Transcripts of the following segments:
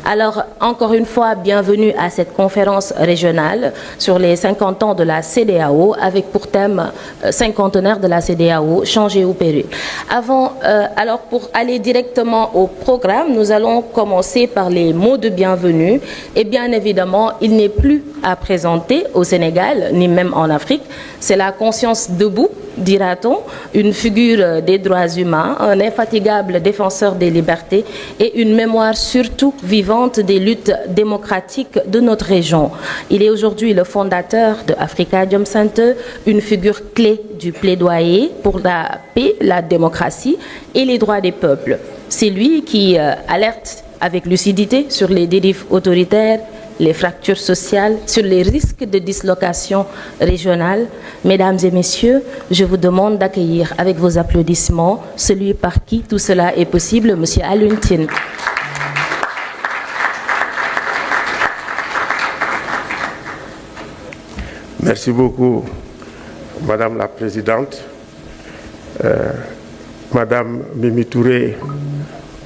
Alors, encore une fois, bienvenue à cette conférence régionale sur les 50 ans de la CEDEAO, avec pour thème cinquantenaire de la CEDEAO, changer ou périr. Alors, pour aller directement au programme, nous allons commencer par les mots de bienvenue. Et bien évidemment, il n'est plus à présenter au Sénégal, ni même en Afrique. C'est la conscience debout, dira-t-on, une figure des droits humains, un infatigable défenseur des libertés et une mémoire surtout vivante des luttes démocratiques de notre région. Il est aujourd'hui le fondateur de Afrikajom Center, une figure clé du plaidoyer pour la paix, la démocratie et les droits des peuples. C'est lui qui alerte avec lucidité sur les dérives autoritaires, les fractures sociales, sur les risques de dislocation régionale. Mesdames et messieurs, je vous demande d'accueillir avec vos applaudissements celui par qui tout cela est possible, M. Alioune Tine. Merci beaucoup, Madame la Présidente. Madame Mimi Touré,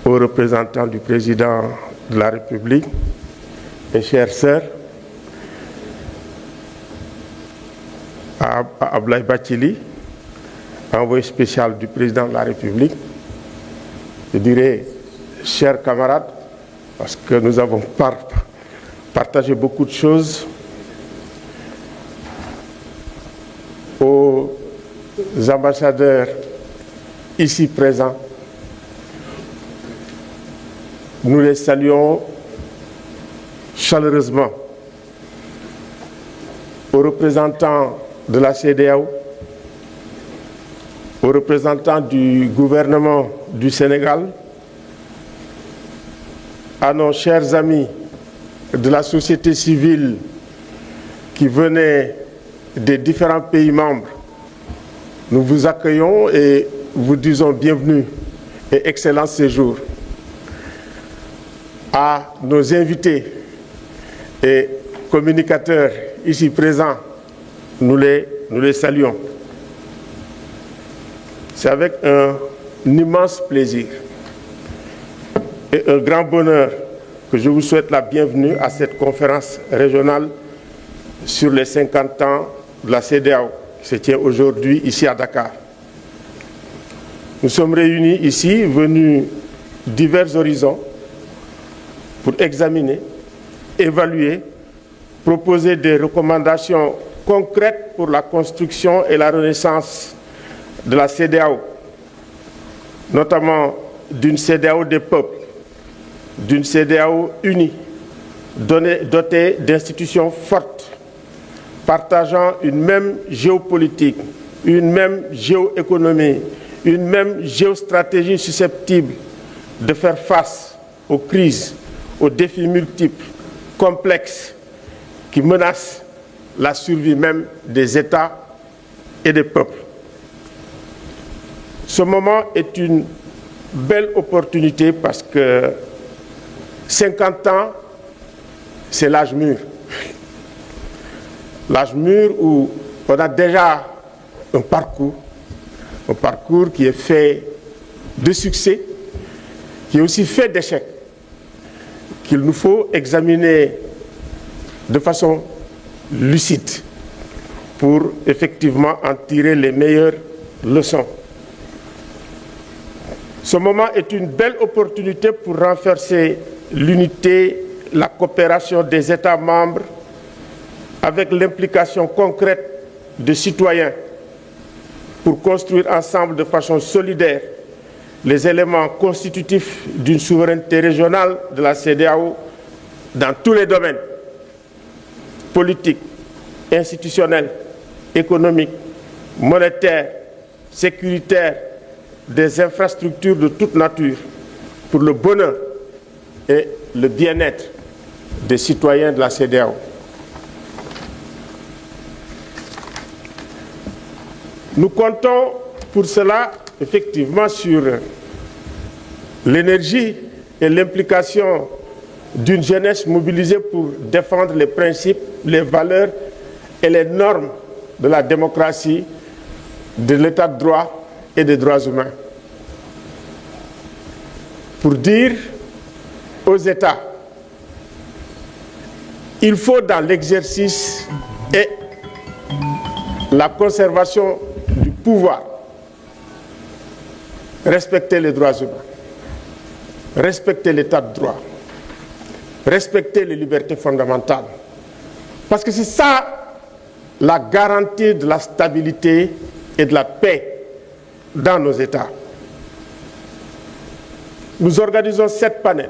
aux représentants du Président de la République, mes chères sœurs, à Ablaye Bathily, envoyé spécial du Président de la République, je dirais, chers camarades, parce que nous avons partagé beaucoup de choses, aux ambassadeurs ici présents, nous les saluons chaleureusement, aux représentants de la CEDEAO, aux représentants du gouvernement du Sénégal, à nos chers amis de la société civile qui venaient des différents pays membres. Nous vous accueillons et vous disons bienvenue et excellent séjour. À nos invités et communicateurs ici présents, nous les saluons. C'est avec un immense plaisir et un grand bonheur que je vous souhaite la bienvenue à cette conférence régionale sur les 50 ans de la CEDEAO qui se tient aujourd'hui ici à Dakar. Nous sommes réunis ici, venus divers horizons, pour examiner, évaluer, proposer des recommandations concrètes pour la construction et la renaissance de la CEDEAO, notamment d'une CEDEAO des peuples, d'une CEDEAO unie, dotée d'institutions fortes, partageant une même géopolitique, une même géoéconomie, une même géostratégie susceptible de faire face aux crises, aux défis multiples, complexes, qui menacent la survie même des États et des peuples. Ce moment est une belle opportunité parce que 50 ans, c'est l'âge mûr. L'âge mûr où on a déjà un parcours qui est fait de succès, qui est aussi fait d'échecs, qu'il nous faut examiner de façon lucide pour effectivement en tirer les meilleures leçons. Ce moment est une belle opportunité pour renforcer l'unité, la coopération des États membres avec l'implication concrète des citoyens pour construire ensemble de façon solidaire les éléments constitutifs d'une souveraineté régionale de la CEDEAO dans tous les domaines, politiques, institutionnels, économiques, monétaires, sécuritaires, des infrastructures de toute nature, pour le bonheur et le bien-être des citoyens de la CEDEAO. Nous comptons pour cela effectivement sur l'énergie et l'implication d'une jeunesse mobilisée pour défendre les principes, les valeurs et les normes de la démocratie, de l'état de droit et des droits humains. Pour dire aux États il faut dans l'exercice et la conservation du pouvoir respecter les droits humains, respecter l'état de droit, respecter les libertés fondamentales. Parce que c'est ça la garantie de la stabilité et de la paix dans nos États. Nous organisons 7 panels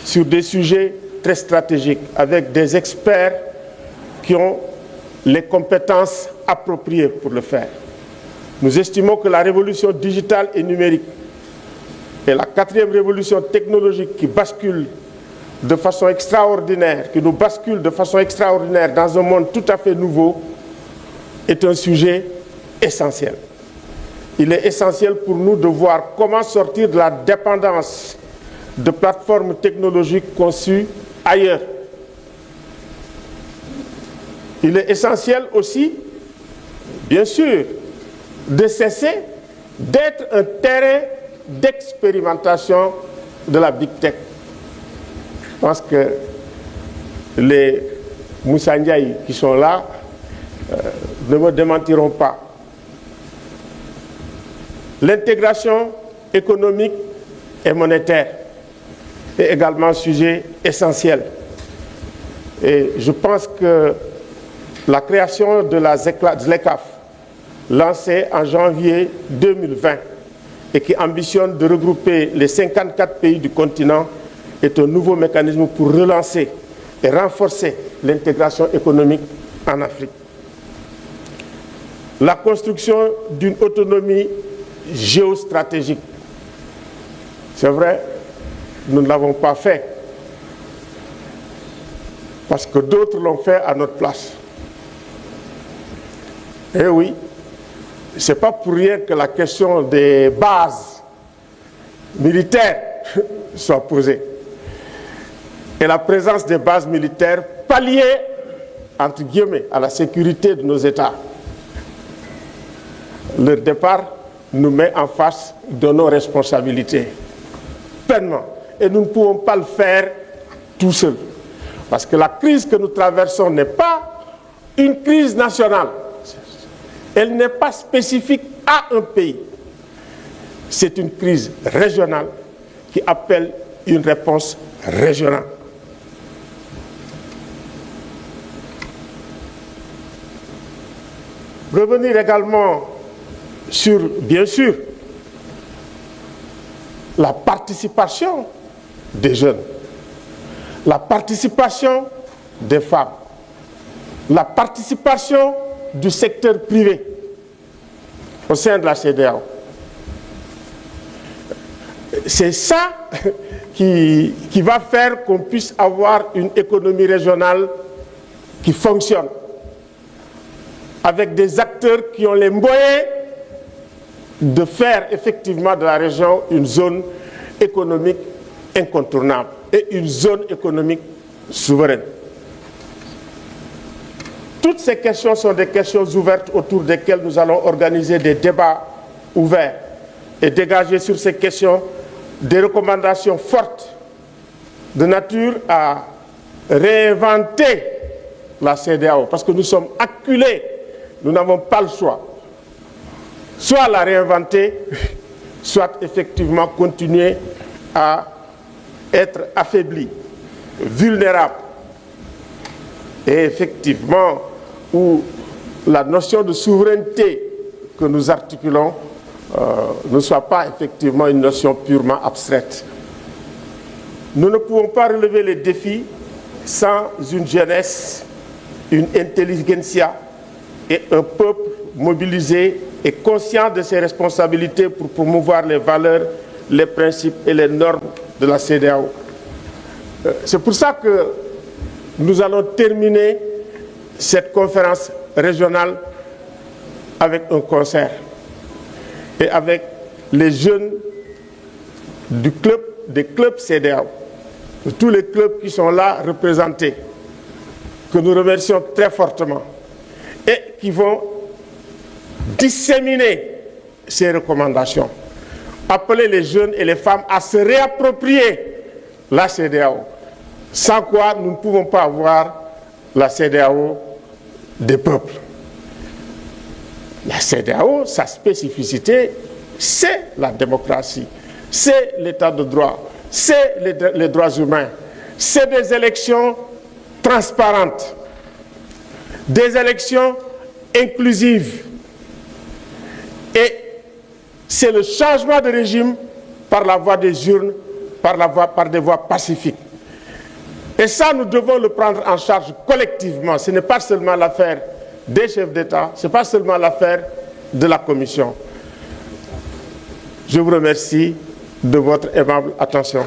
sur des sujets très stratégiques avec des experts qui ont les compétences appropriées pour le faire. Nous estimons que la révolution digitale et numérique est la 4e révolution technologique qui bascule de façon extraordinaire, qui nous bascule de façon extraordinaire dans un monde tout à fait nouveau, est un sujet essentiel. Il est essentiel pour nous de voir comment sortir de la dépendance de plateformes technologiques conçues ailleurs. Il est essentiel aussi, bien sûr, de cesser d'être un terrain d'expérimentation de la Big Tech. Je pense que les Moussa Ndiaye qui sont là ne me démentiront pas. L'intégration économique et monétaire est également un sujet essentiel. Et je pense que la création de la ZLECAf, lancée en janvier 2020 et qui ambitionne de regrouper les 54 pays du continent, est un nouveau mécanisme pour relancer et renforcer l'intégration économique en Afrique. La construction d'une autonomie géostratégique. C'est vrai, nous ne l'avons pas fait parce que d'autres l'ont fait à notre place. Eh oui, ce n'est pas pour rien que la question des bases militaires soit posée. Et la présence des bases militaires palliait, entre guillemets, à la sécurité de nos États. Leur départ nous met en face de nos responsabilités, pleinement. Et nous ne pouvons pas le faire tout seuls. Parce que la crise que nous traversons n'est pas une crise nationale. Elle n'est pas spécifique à un pays. C'est une crise régionale qui appelle une réponse régionale. Revenir également sur, bien sûr, la participation des jeunes, la participation des femmes, la participation du secteur privé au sein de la CEDEAO. C'est ça qui va faire qu'on puisse avoir une économie régionale qui fonctionne, avec des acteurs qui ont les moyens de faire effectivement de la région une zone économique incontournable et une zone économique souveraine. Toutes ces questions sont des questions ouvertes autour desquelles nous allons organiser des débats ouverts et dégager sur ces questions des recommandations fortes de nature à réinventer la CEDEAO, parce que nous sommes acculés, nous n'avons pas le choix. Soit la réinventer, soit effectivement continuer à être affaiblis, vulnérables. Et effectivement, où la notion de souveraineté que nous articulons ne soit pas effectivement une notion purement abstraite. Nous ne pouvons pas relever les défis sans une jeunesse, une intelligentsia et un peuple mobilisé et conscient de ses responsabilités pour promouvoir les valeurs, les principes et les normes de la CEDEAO. C'est pour ça que nous allons terminer cette conférence régionale avec un concert et avec les jeunes des clubs CEDEAO, de tous les clubs qui sont là représentés, que nous remercions très fortement et qui vont disséminer ces recommandations, appeler les jeunes et les femmes à se réapproprier la CEDEAO, sans quoi nous ne pouvons pas avoir la CEDEAO des peuples. La CEDEAO, sa spécificité, c'est la démocratie, c'est l'état de droit, c'est les droits humains, c'est des élections transparentes, des élections inclusives, et c'est le changement de régime par la voie des urnes, par des voies pacifiques. Et ça, nous devons le prendre en charge collectivement. Ce n'est pas seulement l'affaire des chefs d'État, ce n'est pas seulement l'affaire de la Commission. Je vous remercie de votre aimable attention.